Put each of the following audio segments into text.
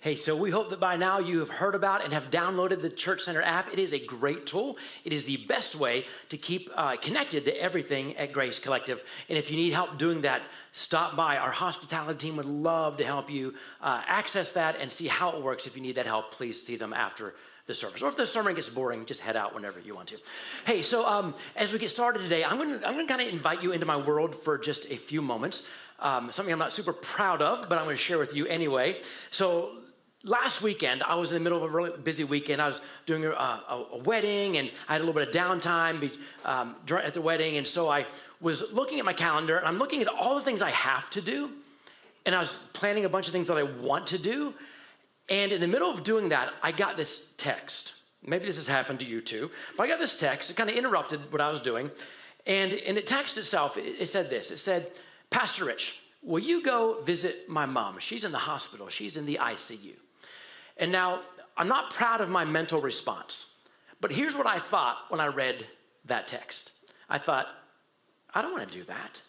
Hey, so we hope that by now you have heard about and have downloaded the Church Center app. It is a great tool. It is the best way to keep connected to everything at Grace Collective. And if you need help doing that, stop by. Our hospitality team would love to help you access that and see how it works. If you need that help, please see them after the service. Or if the sermon gets boring, just head out whenever you want to. Hey, so as we get started today, I'm going to kind of invite you into my world for just a few moments. Something I'm not super proud of, but I'm going to share with you anyway. So last weekend, I was in the middle of a really busy weekend. I was doing a wedding, and I had a little bit of downtime at the wedding. And so I was looking at my calendar, and I'm looking at all the things I have to do. And I was planning a bunch of things that I want to do. And in the middle of doing that, I got this text. Maybe this has happened to you too. But I got this text. It kind of interrupted what I was doing. And in the text itself, it said this. It said, "Pastor Rich, will you go visit my mom? She's in the hospital. She's in the ICU. And now, I'm not proud of my mental response, but here's what I thought when I read that text. I thought, I don't want to do that.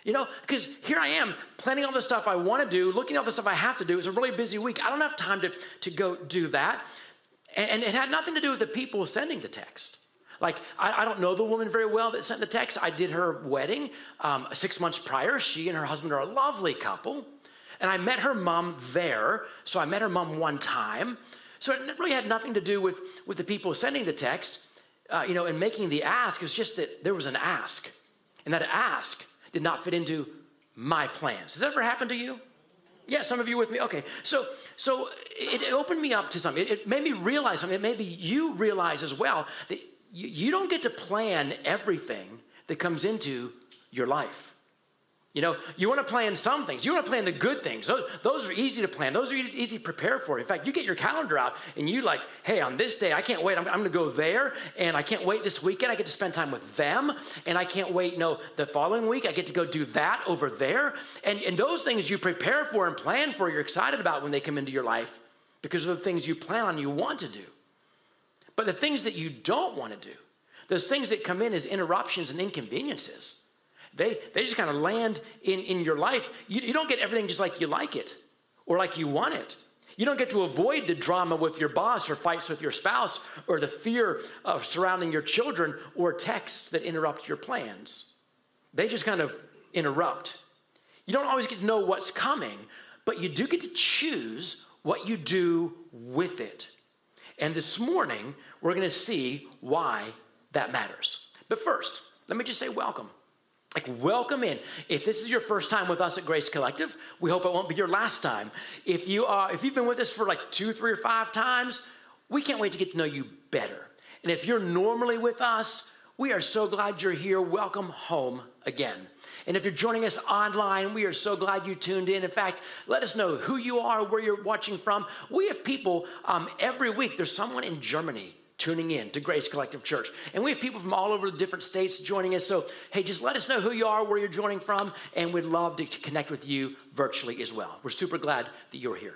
You know, because here I am planning all the stuff I want to do, looking at all the stuff I have to do. It's a really busy week. I don't have time to go do that. And it had nothing to do with the people sending the text. Like, I don't know the woman very well that sent the text. I did her wedding 6 months prior. She and her husband are a lovely couple. And I met her mom there. So I met her mom one time. So it really had nothing to do with the people sending the text, and making the ask. It was just that there was an ask. And that ask did not fit into my plans. Has that ever happened to you? Yeah, some of you with me? Okay. So it opened me up to something. It made me realize something. It maybe you realize as well that you don't get to plan everything that comes into your life. You know, you want to plan some things. You want to plan the good things. Those are easy to plan. Those are easy to prepare for. In fact, you get your calendar out and you like, hey, on this day, I can't wait. I'm going to go there. And I can't wait this weekend. I get to spend time with them. And I can't wait, the following week, I get to go do that over there. And those things you prepare for and plan for, you're excited about when they come into your life because of the things you plan on, you want to do. But the things that you don't want to do, those things that come in as interruptions and inconveniences, they just kind of land in your life. You don't get everything just like you like it or like you want it. You don't get to avoid the drama with your boss or fights with your spouse or the fear of surrounding your children or texts that interrupt your plans. They just kind of interrupt. You don't always get to know what's coming, but you do get to choose what you do with it. And this morning, we're going to see why that matters. But first, let me just say welcome. Welcome in. If this is your first time with us at Grace Collective, we hope it won't be your last time. If you've been with us for 2, 3, or 5 times, we can't wait to get to know you better. And if you're normally with us, we are so glad you're here. Welcome home again. And if you're joining us online, we are so glad you tuned in. In fact, let us know who you are, where you're watching from. We have people every week. There's someone in Germany tuning in to Grace Collective Church. And we have people from all over the different states joining us. So, hey, just let us know who you are, where you're joining from, and we'd love to connect with you virtually as well. We're super glad that you're here.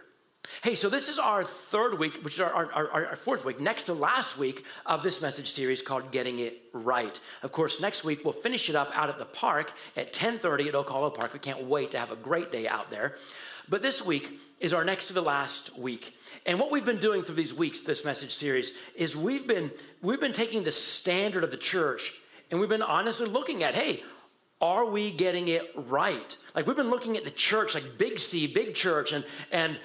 Hey, so this is our 3rd week, which is our 4th week, next to last week of this message series called Getting It Right. Of course, next week we'll finish it up out at the park at 10:30 at Oak Hollow Park. We can't wait to have a great day out there. But this week is our next to the last week. And what we've been doing through these weeks, this message series, is we've been taking the standard of the church and we've been honestly looking at, hey, are we getting it right? We've been looking at the church, big C, big church, and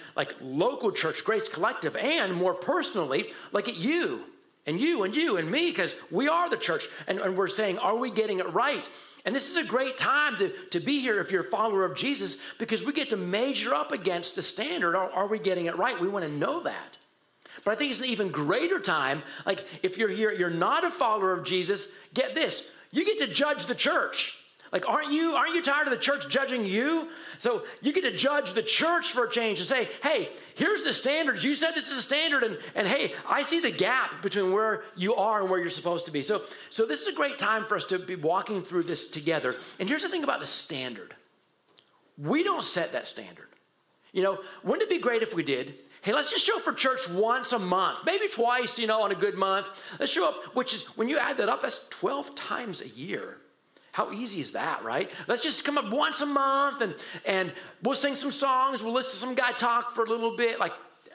local church, Grace Collective, and more personally, at you and you and you and me, because we are the church. And we're saying, are we getting it right? And this is a great time to be here if you're a follower of Jesus, because we get to measure up against the standard. Are we getting it right? We want to know that. But I think it's an even greater time, if you're here, you're not a follower of Jesus, get this, you get to judge the church. Aren't you tired of the church judging you? So you get to judge the church for a change and say, hey, here's the standards. You said this is a standard, and hey, I see the gap between where you are and where you're supposed to be. So this is a great time for us to be walking through this together. And here's the thing about the standard. We don't set that standard. Wouldn't it be great if we did? Hey, let's just show up for church once a month, maybe twice, on a good month. Let's show up, which is, when you add that up, that's 12 times a year. How easy is that, right? Let's just come up once a month and we'll sing some songs. We'll listen to some guy talk for a little bit.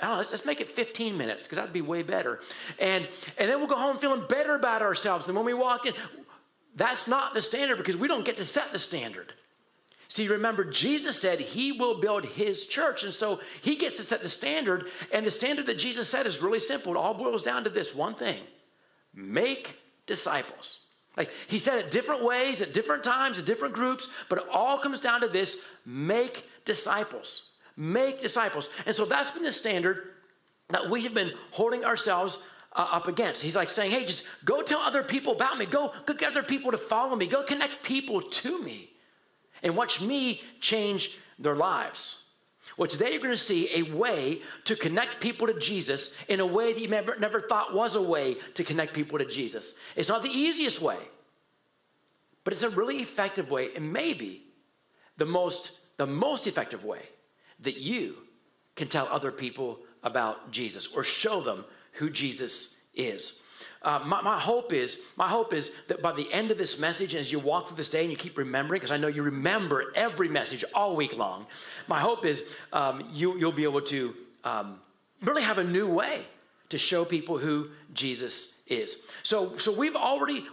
let's make it 15 minutes because that'd be way better. And then we'll go home feeling better about ourselves. And when we walk in, that's not the standard because we don't get to set the standard. See, remember, Jesus said he will build his church. And so he gets to set the standard. And the standard that Jesus said is really simple. It all boils down to this one thing: make disciples. Like he said it different ways, at different times, at different groups, but it all comes down to this: make disciples. Make disciples. And so that's been the standard that we have been holding ourselves up against. He's like saying, hey, just go tell other people about me. Go get other people to follow me. Go connect people to me and watch me change their lives. Well, today you're going to see a way to connect people to Jesus in a way that you never thought was a way to connect people to Jesus. It's not the easiest way, but it's a really effective way, and maybe the most effective way that you can tell other people about Jesus or show them who Jesus is. My hope is that by the end of this message, and as you walk through this day and you keep remembering, because I know you remember every message all week long, my hope is you'll be able to really have a new way to show people who Jesus is. So we've already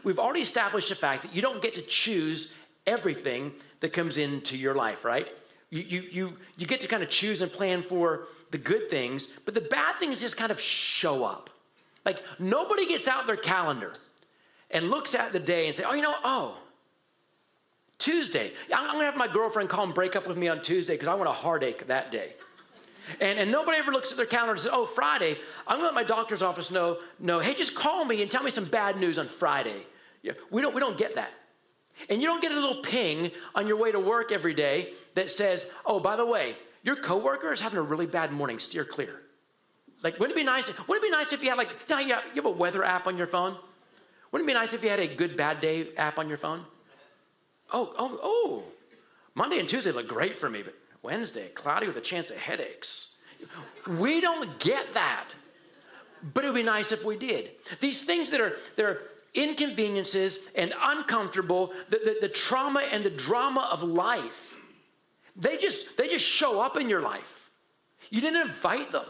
established the fact that you don't get to choose everything that comes into your life, right? You get to kind of choose and plan for the good things, but the bad things just kind of show up. Like nobody gets out their calendar and looks at the day and say, Tuesday. I'm going to have my girlfriend call and break up with me on Tuesday because I want a heartache that day. And nobody ever looks at their calendar and says, Friday, I'm going to let my doctor's office know, hey, just call me and tell me some bad news on Friday. Yeah, we don't get that. And you don't get a little ping on your way to work every day that says, by the way, your coworker is having a really bad morning, steer clear. Like, wouldn't it be nice if you had you have a weather app on your phone? Wouldn't it be nice if you had a good, bad day app on your phone? Monday and Tuesday look great for me, but Wednesday, cloudy with a chance of headaches. We don't get that, but it would be nice if we did. These things that are inconveniences and uncomfortable, the trauma and the drama of life, they just show up in your life. You didn't invite them.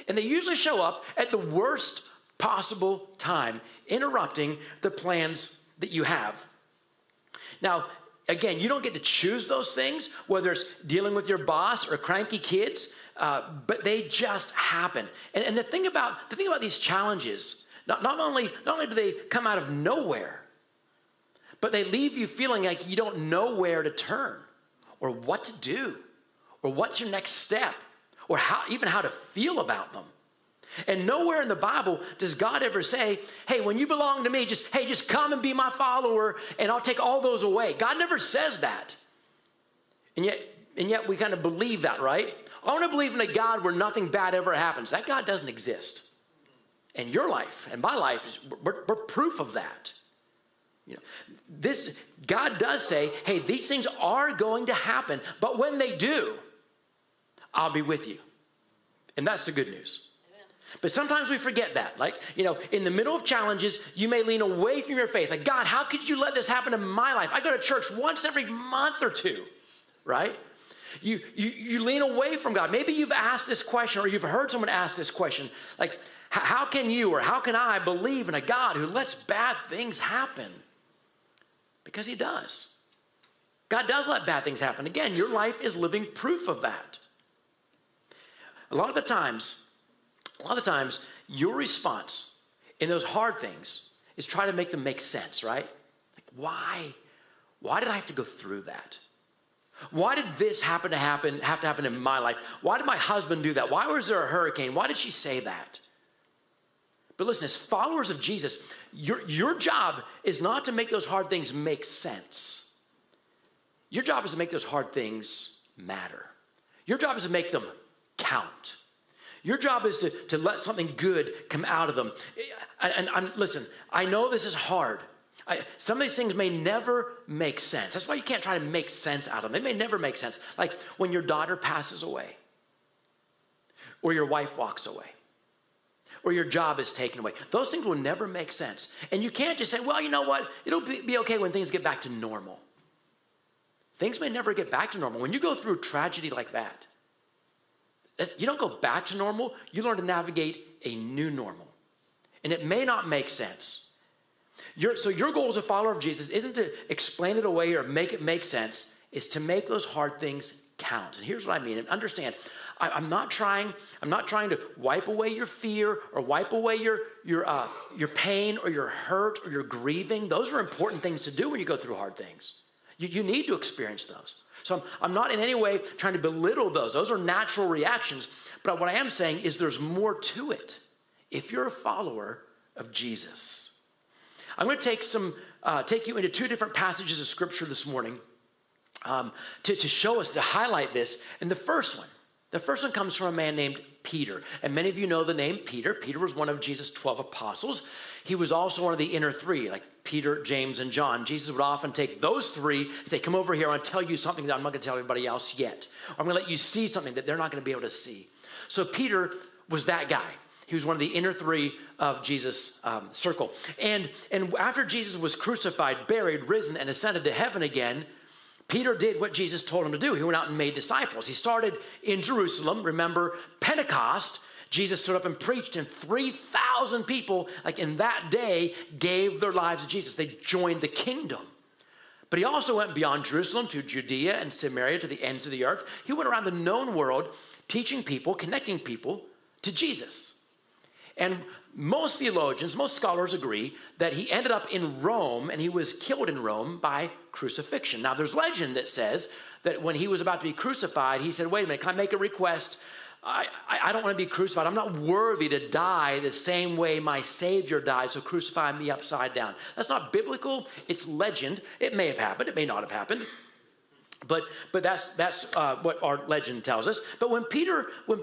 And they usually show up at the worst possible time, interrupting the plans that you have. Now, again, you don't get to choose those things, whether it's dealing with your boss or cranky kids, but they just happen. And the thing about these challenges, not only do they come out of nowhere, but they leave you feeling like you don't know where to turn or what to do or what's your next step or how to feel about them. And nowhere in the Bible does God ever say, hey, when you belong to me, just come and be my follower and I'll take all those away. God never says that. And yet we kind of believe that, right? I want to believe in a God where nothing bad ever happens. That God doesn't exist. And your life and my life, we're proof of that. God does say, hey, these things are going to happen, but when they do, I'll be with you. And that's the good news. Amen. But sometimes we forget that. Like, in the middle of challenges, you may lean away from your faith. Like, God, how could you let this happen in my life? I go to church once every month or two, right? You lean away from God. Maybe you've asked this question or you've heard someone ask this question. Like, how can you or how can I believe in a God who lets bad things happen? Because he does. God does let bad things happen. Again, your life is living proof of that. A lot of the times, your response in those hard things is try to make them make sense, right? Like, why did I have to go through that? Why did this have to happen in my life? Why did my husband do that? Why was there a hurricane? Why did she say that? But listen, as followers of Jesus, your job is not to make those hard things make sense. Your job is to make those hard things matter. Your job is to make them count. Your job is to let something good come out of them. Listen, I know this is hard. Some of these things may never make sense. That's why you can't try to make sense out of them. They may never make sense. Like when your daughter passes away, or your wife walks away, or your job is taken away. Those things will never make sense. And you can't just say, well, you know what? It'll be okay when things get back to normal. Things may never get back to normal. When you go through tragedy like that, You don't go back to normal. You learn to navigate a new normal. And it may not make sense. So your goal as a follower of Jesus isn't to explain it away or make it make sense. It's to make those hard things count. And here's what I mean. And understand, I'm not trying to wipe away your fear or wipe away your pain or your hurt or your grieving. Those are important things to do when you go through hard things. You need to experience those. So I'm not in any way trying to belittle those. Those are natural reactions. But what I am saying is there's more to it if you're a follower of Jesus. I'm going to take you into two different passages of Scripture this morning to show us, to highlight this. And the first one comes from a man named Peter. And many of you know the name Peter. Peter was one of Jesus' 12 apostles. He was also one of the inner three, like Peter, James, and John. Jesus would often take those three and say, come over here, I want to tell you something that I'm not going to tell everybody else yet. Or I'm going to let you see something that they're not going to be able to see. So Peter was that guy. He was one of the inner three of Jesus' circle. And after Jesus was crucified, buried, risen, and ascended to heaven again, Peter did what Jesus told him to do. He went out and made disciples. He started in Jerusalem. Remember Pentecost. Jesus stood up and preached, and 3,000 people, like in that day, gave their lives to Jesus. They joined the kingdom. But he also went beyond Jerusalem to Judea and Samaria, to the ends of the earth. He went around the known world, teaching people, connecting people to Jesus. And most theologians, most scholars agree that he ended up in Rome, and he was killed in Rome by crucifixion. Now, there's legend that says that when he was about to be crucified, he said, wait a minute, can I make a request? I don't want to be crucified. I'm not worthy to die the same way my Savior died, so crucify me upside down. That's not biblical. It's legend. It may have happened. It may not have happened. But that's what our legend tells us. But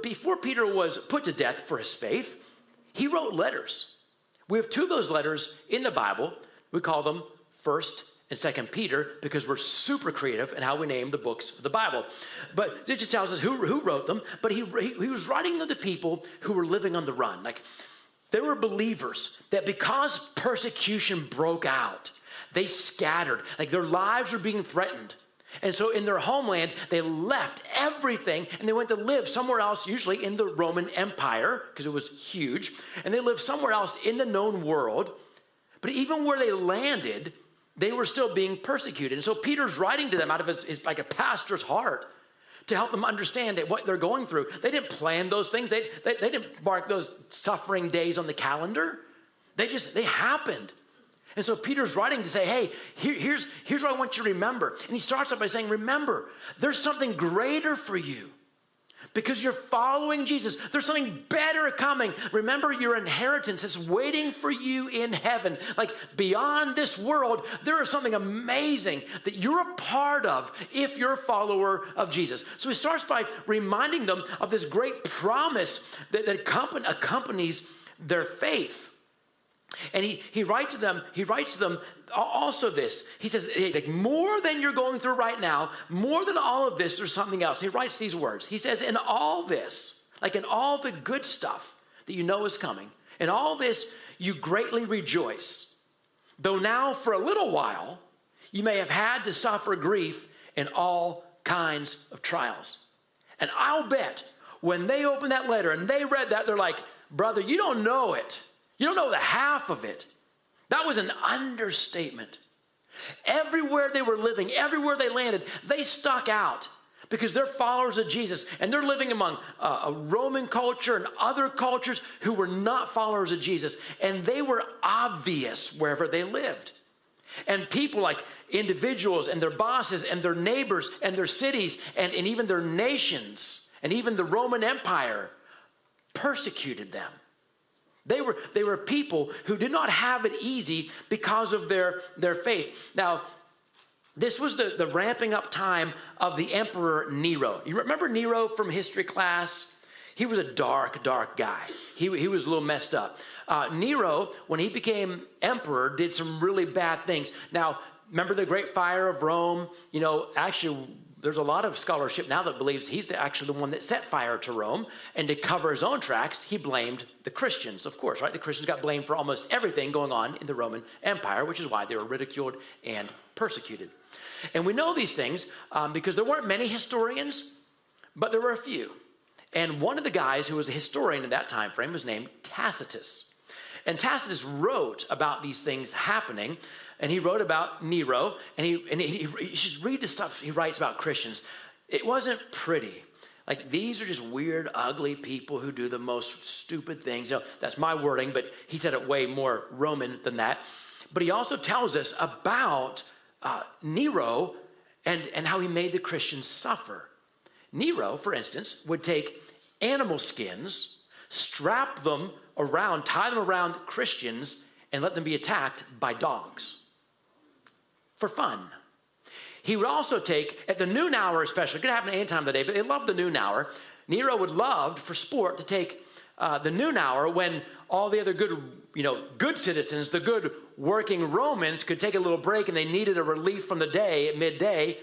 before Peter was put to death for his faith, he wrote letters. We have two of those letters in the Bible. We call them 1st and 2nd Peter because we're super creative in how we name the books of the Bible. But it just tells us who wrote them. But he was writing them to people who were living on the run. Like, they were believers that because persecution broke out, they scattered. Like, their lives were being threatened. And so in their homeland, they left everything and they went to live somewhere else, usually in the Roman Empire, because it was huge. And they lived somewhere else in the known world. But even where they landed, they were still being persecuted. And so Peter's writing to them out of his like a pastor's heart to help them understand that what they're going through. They didn't plan those things. They didn't mark those suffering days on the calendar. They happened. And so Peter's writing to say, hey, here's what I want you to remember. And he starts off by saying, remember, there's something greater for you. Because you're following Jesus. There's something better coming. Remember your inheritance is waiting for you in heaven. Like, beyond this world, there is something amazing that you're a part of if you're a follower of Jesus. So he starts by reminding them of this great promise that accompanies their faith. And he writes to them also this. He says, hey, like, more than you're going through right now, more than all of this, there's something else. He writes these words. He says, in all this, like in all the good stuff that you know is coming, in all this, you greatly rejoice. Though now for a little while, you may have had to suffer grief in all kinds of trials. And I'll bet when they opened that letter and they read that, they're like, brother, you don't know it. You don't know the half of it. That was an understatement. Everywhere they were living, everywhere they landed, they stuck out because they're followers of Jesus and they're living among a Roman culture and other cultures who were not followers of Jesus. And they were obvious wherever they lived. And people like individuals and their bosses and their neighbors and their cities and even their nations and even the Roman Empire persecuted them. They were people who did not have it easy because of their faith. Now, this was the ramping up time of the Emperor Nero. You remember Nero from history class? He was a dark, dark guy. He was a little messed up. Nero, when he became emperor, did some really bad things. Now, remember the Great Fire of Rome? You know, actually, there's a lot of scholarship now that believes he's actually the one that set fire to Rome. And to cover his own tracks, he blamed the Christians, of course, right? The Christians got blamed for almost everything going on in the Roman Empire, which is why they were ridiculed and persecuted. And we know these things because there weren't many historians, but there were a few. And one of the guys who was a historian in that time frame was named Tacitus. And Tacitus wrote about these things happening, and he wrote about Nero, and you should read the stuff he writes about Christians. It wasn't pretty. Like, these are just weird, ugly people who do the most stupid things. You know, that's my wording, but he said it way more Roman than that. But he also tells us about Nero and how he made the Christians suffer. Nero, for instance, would take animal skins, strap them around, tie them around Christians, and let them be attacked by dogs for fun. He would also take, at the noon hour especially, it could happen any time of the day, but they loved the noon hour. Nero would love, for sport, to take the noon hour when all the other good citizens, the good working Romans, could take a little break and they needed a relief from the day at midday.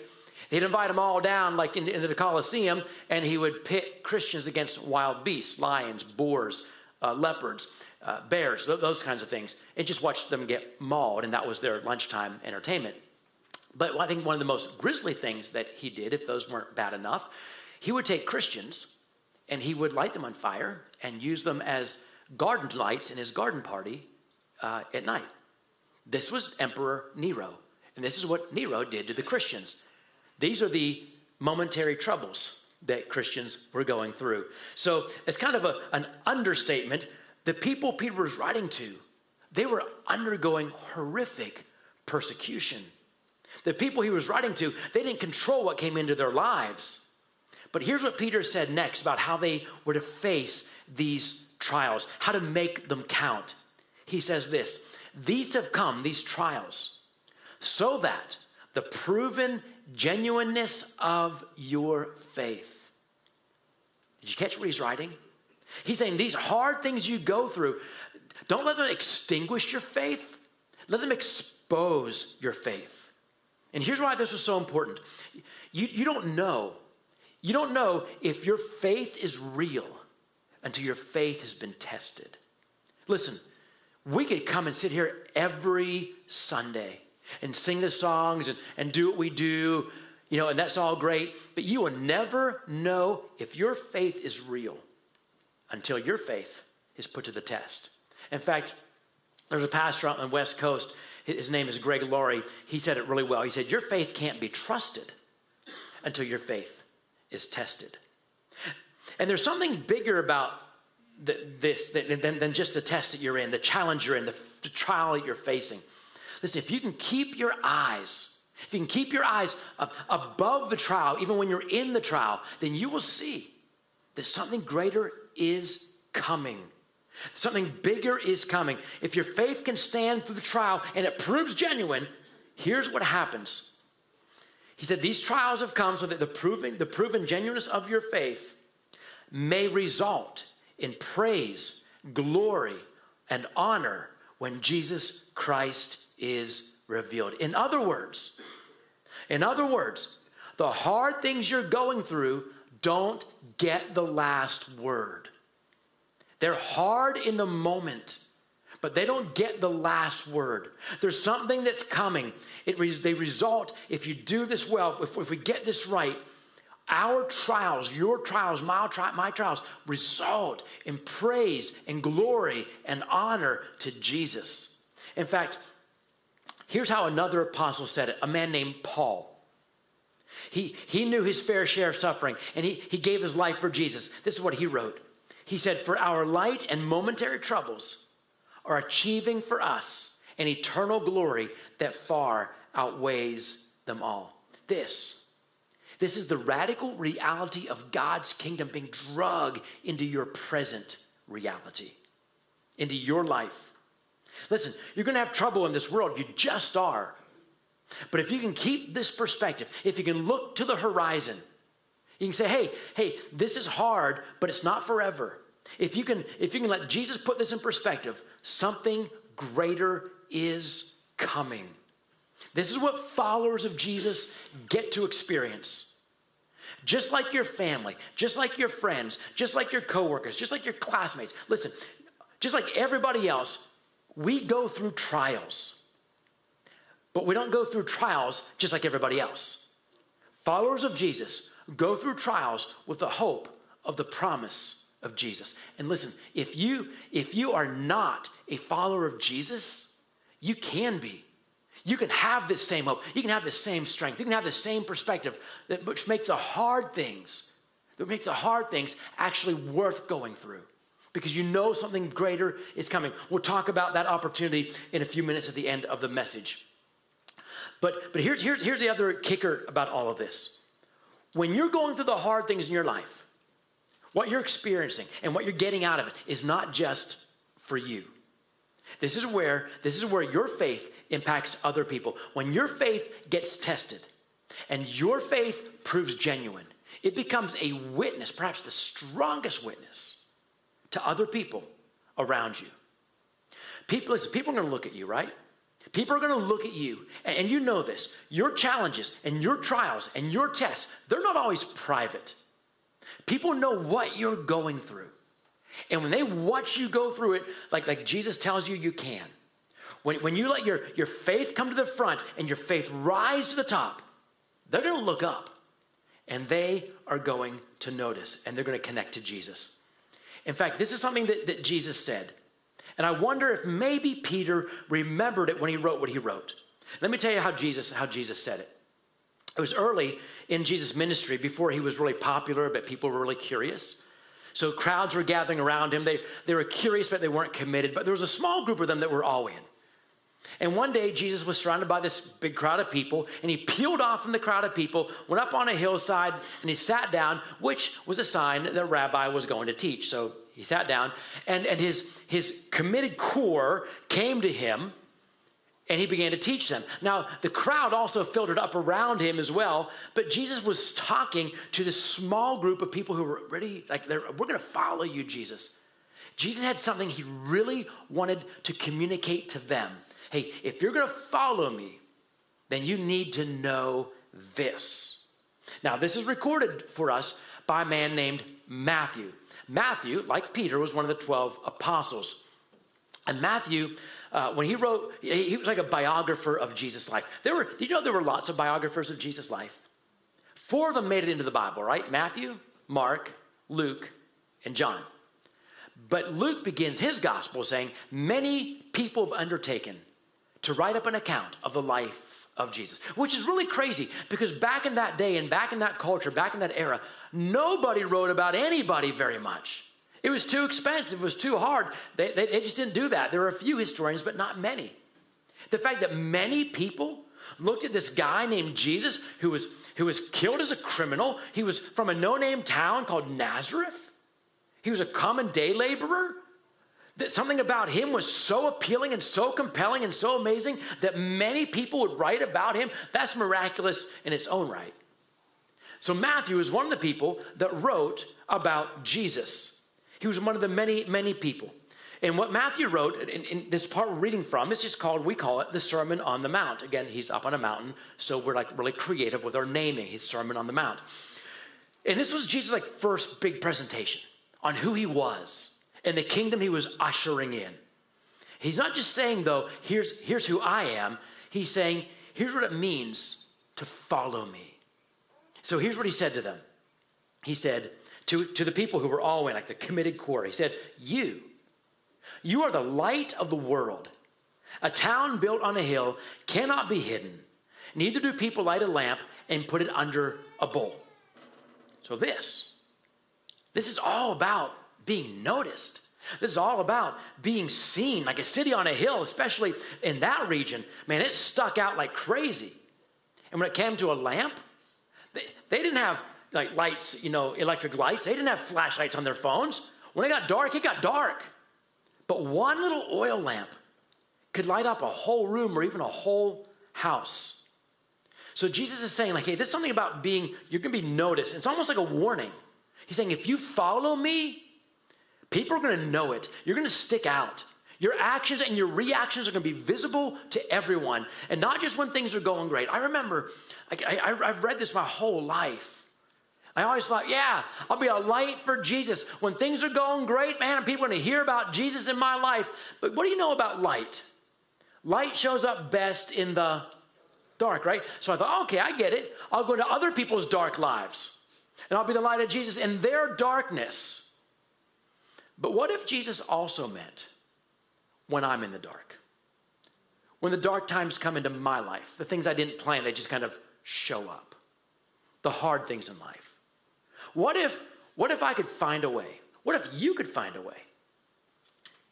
He'd invite them all down like into the Colosseum, and he would pit Christians against wild beasts, lions, boars, leopards, bears, those kinds of things, and just watch them get mauled, and that was their lunchtime entertainment. But I think one of the most grisly things that he did, if those weren't bad enough, he would take Christians and he would light them on fire and use them as garden lights in his garden party at night. This was Emperor Nero, and this is what Nero did to the Christians. These are the momentary troubles that Christians were going through. So it's kind of an understatement. The people Peter was writing to, they were undergoing horrific persecution. The people he was writing to, they didn't control what came into their lives. But here's what Peter said next about how they were to face these trials, how to make them count. He says this: these have come, these trials, so that the proven genuineness of your faith. Did you catch what he's writing? He's saying these hard things you go through, don't let them extinguish your faith. Let them expose your faith. And here's why this was so important. You don't know. You don't know if your faith is real until your faith has been tested. Listen, we could come and sit here every Sunday and sing the songs and do what we do, and that's all great. But you will never know if your faith is real until your faith is put to the test. In fact, there's a pastor out on the West Coast. His name is Greg Laurie. He said it really well. He said, your faith can't be trusted until your faith is tested. And there's something bigger about this than just the test that you're in, the challenge you're in, the trial that you're facing. Listen, if you can keep your eyes above the trial, even when you're in the trial, then you will see that something greater is coming. Something bigger is coming. If your faith can stand through the trial and it proves genuine, here's what happens. He said, these trials have come so that the proven genuineness of your faith may result in praise, glory, and honor when Jesus Christ is revealed. In other words, the hard things you're going through don't get the last word. They're hard in the moment, but they don't get the last word. There's something that's coming. They result, if you do this well, if we get this right, our trials, your trials, my trials, result in praise and glory and honor to Jesus. In fact, here's how another apostle said it, a man named Paul. He knew his fair share of suffering, and he gave his life for Jesus. This is what he wrote. He said, for our light and momentary troubles are achieving for us an eternal glory that far outweighs them all. This is the radical reality of God's kingdom being drug into your present reality, into your life. Listen, you're going to have trouble in this world. You just are. But if you can keep this perspective, if you can look to the horizon, you can say, hey, this is hard, but it's not forever. If you can let Jesus put this in perspective, something greater is coming. This is what followers of Jesus get to experience. Just like your family, just like your friends, just like your coworkers, just like your classmates. Listen, just like everybody else, we go through trials. But we don't go through trials just like everybody else. Followers of Jesus go through trials with the hope of the promise of Jesus. And listen, if you are not a follower of Jesus, you can be. You can have this same hope. You can have the same strength. You can have the same perspective that which make the hard things actually worth going through, because you know something greater is coming. We'll talk about that opportunity in a few minutes at the end of the message. But here's the other kicker about all of this. When you're going through the hard things in your life, what you're experiencing and what you're getting out of it is not just for you. This is where your faith impacts other people. When your faith gets tested and your faith proves genuine, it becomes a witness, perhaps the strongest witness, to other people around you. People are going to look at you, right? People are going to look at you, and you know this. Your challenges and your trials and your tests, they're not always private. People know what you're going through. And when they watch you go through it, like Jesus tells you you can, when you let your faith come to the front and your faith rise to the top, they're going to look up and they are going to notice and they're going to connect to Jesus. In fact, this is something that Jesus said. And I wonder if maybe Peter remembered it when he wrote what he wrote. Let me tell you how Jesus said it. It was early in Jesus' ministry, before he was really popular, but people were really curious. So crowds were gathering around him. They were curious, but they weren't committed. But there was a small group of them that were all in. And one day, Jesus was surrounded by this big crowd of people, and he peeled off from the crowd of people, went up on a hillside, and he sat down, which was a sign that the rabbi was going to teach. So he sat down, and his committed core came to him, and he began to teach them. Now, the crowd also filtered up around him as well, but Jesus was talking to this small group of people who were ready, we're going to follow you, Jesus. Jesus had something he really wanted to communicate to them. Hey, if you're going to follow me, then you need to know this. Now, this is recorded for us by a man named Matthew. Matthew, like Peter, was one of the 12 apostles. And Matthew, when he wrote, he was like a biographer of Jesus' life. Did you know there were lots of biographers of Jesus' life? 4 of them made it into the Bible, right? Matthew, Mark, Luke, and John. But Luke begins his gospel saying, many people have undertaken to write up an account of the life of Jesus, which is really crazy, because back in that day and back in that culture, back in that era, nobody wrote about anybody very much. It was too expensive. It was too hard. They just didn't do that. There were a few historians, but not many. The fact that many people looked at this guy named Jesus who was killed as a criminal. He was from a no-name town called Nazareth. He was a common day laborer. That something about him was so appealing and so compelling and so amazing that many people would write about him. That's miraculous in its own right. So Matthew is one of the people that wrote about Jesus. He was one of the many, many people. And what Matthew wrote in this part we're reading from is just we call it the Sermon on the Mount. Again, he's up on a mountain, so we're really creative with our naming, his Sermon on the Mount. And this was Jesus' first big presentation on who he was and the kingdom he was ushering in. He's not just saying, though, here's who I am. He's saying, here's what it means to follow me. So here's what he said to them. He said to the people who were all in, the committed core, he said, you are the light of the world. A town built on a hill cannot be hidden. Neither do people light a lamp and put it under a bowl. So this is all about being noticed. This is all about being seen, like a city on a hill, especially in that region. Man, it stuck out like crazy. And when it came to a lamp, they didn't have lights, electric lights. They didn't have flashlights on their phones. When it got dark. But one little oil lamp could light up a whole room or even a whole house. So Jesus is saying, hey, there's something about you're going to be noticed. It's almost like a warning. He's saying, if you follow me, people are going to know it. You're going to stick out. Your actions and your reactions are going to be visible to everyone. And not just when things are going great. I remember, I've read this my whole life. I always thought, I'll be a light for Jesus. When things are going great, man, and people are going to hear about Jesus in my life. But what do you know about light? Light shows up best in the dark, right? So I thought, okay, I get it. I'll go into other people's dark lives. and I'll be the light of Jesus in their darkness. But what if Jesus also meant when I'm in the dark? When the dark times come into my life, the things I didn't plan, they just kind of show up. The hard things in life. What if I could find a way? What if you could find a way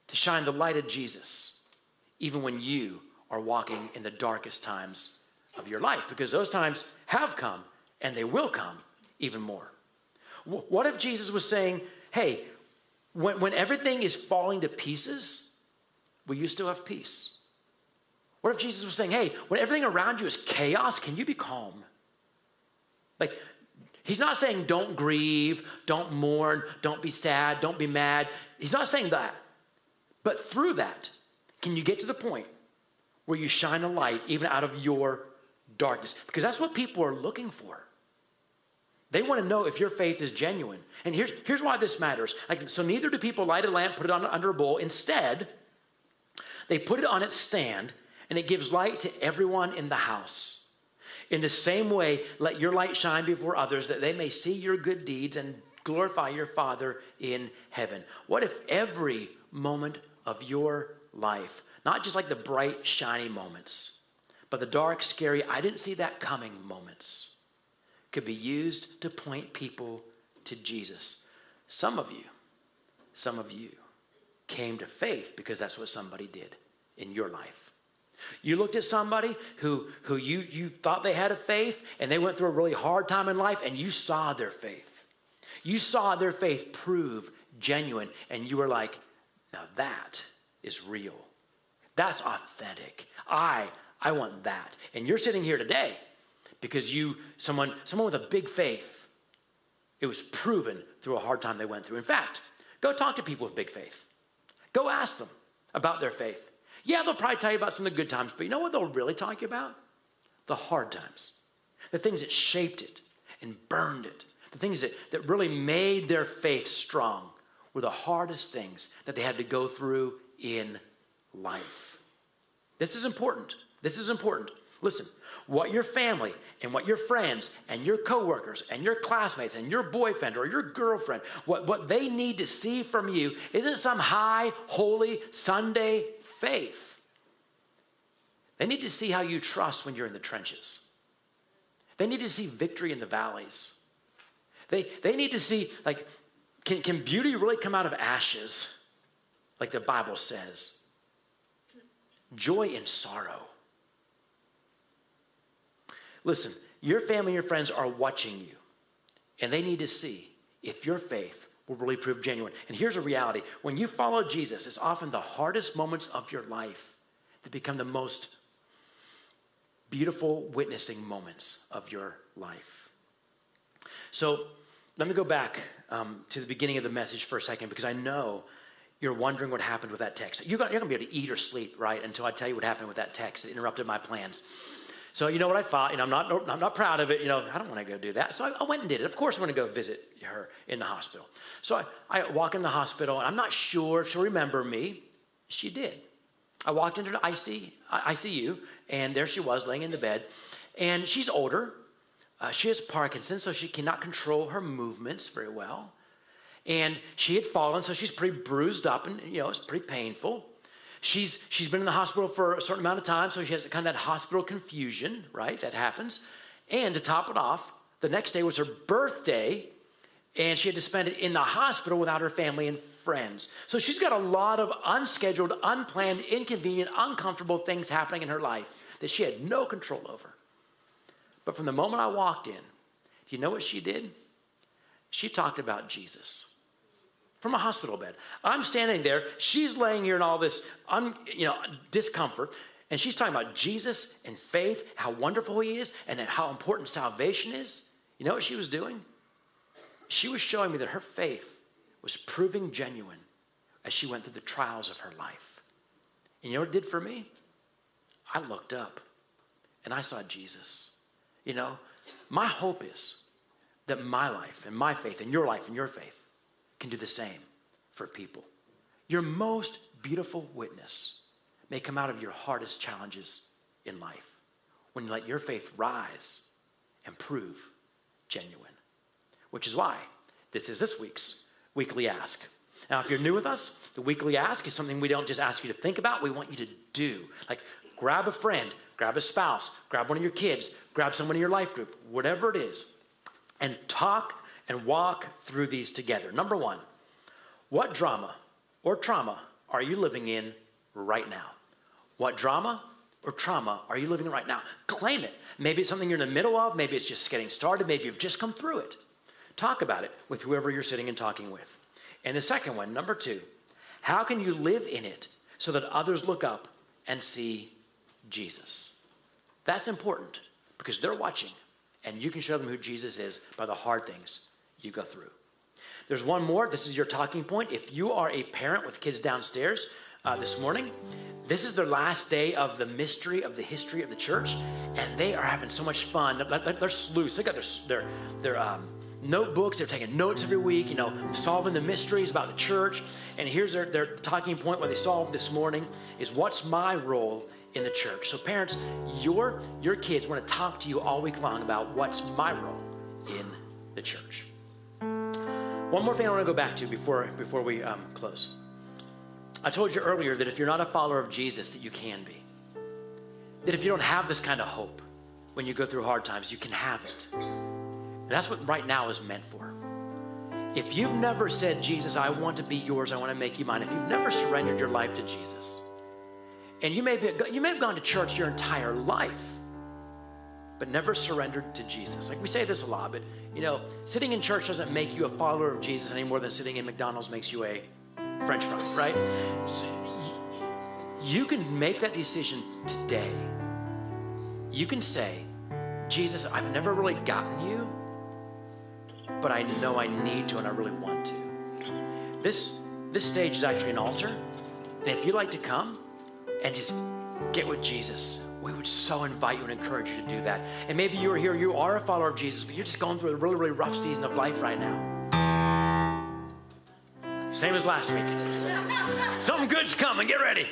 to shine the light of Jesus even when you are walking in the darkest times of your life? Because those times have come and they will come even more. What if Jesus was saying, hey, when everything is falling to pieces, will you still have peace? What if Jesus was saying, hey, when everything around you is chaos, can you be calm? Like, he's not saying don't grieve, don't mourn, don't be sad, don't be mad. He's not saying that. But through that, can you get to the point where you shine a light even out of your darkness? Because that's what people are looking for. They want to know if your faith is genuine. And here's why this matters. So neither do people light a lamp, put it on under a bowl. Instead, they put it on its stand, and it gives light to everyone in the house. In the same way, let your light shine before others, that they may see your good deeds and glorify your Father in heaven. What if every moment of your life, not just like the bright, shiny moments, but the dark, scary, I didn't see that coming moments, could be used to point people to Jesus? Some of you came to faith because that's what somebody did in your life. You looked at somebody who you thought they had a faith, and they went through a really hard time in life, and you saw their faith. You saw their faith prove genuine, and you were like, now that is real. That's authentic. I want that. And you're sitting here today because someone with a big faith, it was proven through a hard time they went through. In fact, go talk to people with big faith. Go ask them about their faith. Yeah, they'll probably tell you about some of the good times, but you know what they'll really talk to you about? The hard times. The things that shaped it and burned it. The things that really made their faith strong were the hardest things that they had to go through in life. This is important. This is important. Listen, what your family and what your friends and your coworkers and your classmates and your boyfriend or your girlfriend, what they need to see from you isn't some high, holy Sunday faith. They need to see how you trust when you're in the trenches. They need to see victory in the valleys. They need to see, like, can beauty really come out of ashes, like the Bible says? Joy in sorrow. Listen, your family and your friends are watching you, and they need to see if your faith will really prove genuine. And here's a reality. When you follow Jesus, it's often the hardest moments of your life that become the most beautiful witnessing moments of your life. So let me go back to the beginning of the message for a second, because I know you're wondering what happened with that text. You're going to be able to eat or sleep, right, until I tell you what happened with that text that interrupted my plans. So you know what I thought? I'm not proud of it. I don't want to go do that. So I went and did it. Of course, I want to go visit her in the hospital. So I walk in the hospital, and I'm not sure if she'll remember me. She did. I walked into the ICU, and there she was laying in the bed. And she's older. She has Parkinson's, so she cannot control her movements very well. And she had fallen, so she's pretty bruised up, and it's pretty painful. She's been in the hospital for a certain amount of time, so she has kind of that hospital confusion, right? That happens. And to top it off, the next day was her birthday, and she had to spend it in the hospital without her family and friends. So she's got a lot of unscheduled, unplanned, inconvenient, uncomfortable things happening in her life that she had no control over. But from the moment I walked in, do you know what she did? She talked about Jesus. From a hospital bed. I'm standing there. She's laying here in all this, discomfort, and she's talking about Jesus and faith, how wonderful he is, and how important salvation is. You know what she was doing? She was showing me that her faith was proving genuine as she went through the trials of her life. And you know what it did for me? I looked up, and I saw Jesus. My hope is that my life and my faith and your life and your faith can do the same for people. Your most beautiful witness may come out of your hardest challenges in life when you let your faith rise and prove genuine. which is why this is this week's Weekly Ask. Now, if you're new with us, the Weekly Ask is something we don't just ask you to think about, we want you to do. Like, grab a friend, grab a spouse, grab one of your kids, grab someone in your life group, whatever it is, and talk and walk through these together. Number one, what drama or trauma are you living in right now? What drama or trauma are you living in right now? Claim it. Maybe it's something you're in the middle of. Maybe it's just getting started. Maybe you've just come through it. Talk about it with whoever you're sitting and talking with. And the second one, number two, how can you live in it so that others look up and see Jesus? That's important because they're watching, and you can show them who Jesus is by the hard things you go through. There's one more. This is your talking point. If you are a parent with kids downstairs this morning, this is their last day of the mystery of the history of the church, and they are having so much fun. They're sleuths. They got their notebooks. They're taking notes every week, solving the mysteries about the church. And here's their talking point, what they solved this morning is, what's my role in the church? So parents, your kids want to talk to you all week long about what's my role in the church. One more thing I want to go back to before we close. I told you earlier that if you're not a follower of Jesus, that you can be. That if you don't have this kind of hope when you go through hard times, you can have it. And that's what right now is meant for. If you've never said, Jesus, I want to be yours, I want to make you mine. If you've never surrendered your life to Jesus, and you may have gone to church your entire life, but never surrendered to Jesus. Like, we say this a lot, but sitting in church doesn't make you a follower of Jesus any more than sitting in McDonald's makes you a French fry, right? So you can make that decision today. You can say, Jesus, I've never really gotten you, but I know I need to and I really want to. This stage is actually an altar. And if you'd like to come and just get with Jesus, we would so invite you and encourage you to do that. And maybe you're here, you are a follower of Jesus, but you're just going through a really, really rough season of life right now. Same as last week. Something good's coming, get ready.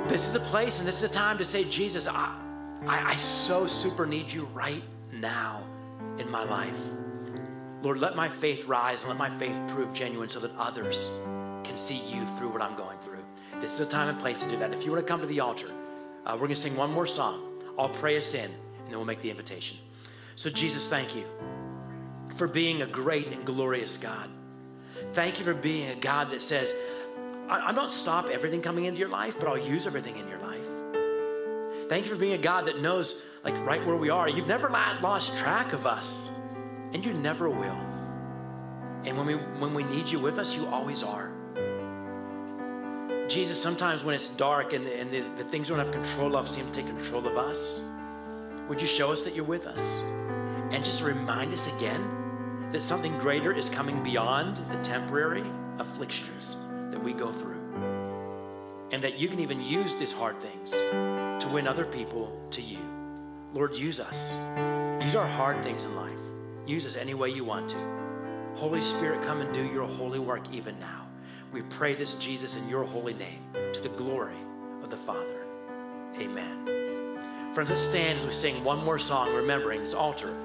This is a place and this is a time to say, Jesus, I so super need you right now in my life. Lord, let my faith rise and let my faith prove genuine so that others can see you through what I'm going through. This is a time and place to do that. If you want to come to the altar, we're going to sing one more song. I'll pray us in, and then we'll make the invitation. So Jesus, thank you for being a great and glorious God. Thank you for being a God that says, I don't stop everything coming into your life, but I'll use everything in your life. Thank you for being a God that knows, like, right where we are. You've never lost track of us, and you never will. And when we need you with us, you always are. Jesus, sometimes when it's dark and the things we don't have control of seem to take control of us, would you show us that you're with us? And just remind us again that something greater is coming beyond the temporary afflictions that we go through. And that you can even use these hard things to win other people to you. Lord, use us. Use our hard things in life. Use us any way you want to. Holy Spirit, come and do your holy work even now. We pray this, Jesus, in your holy name, to the glory of the Father. Amen. Friends, let's stand as we sing one more song, remembering this altar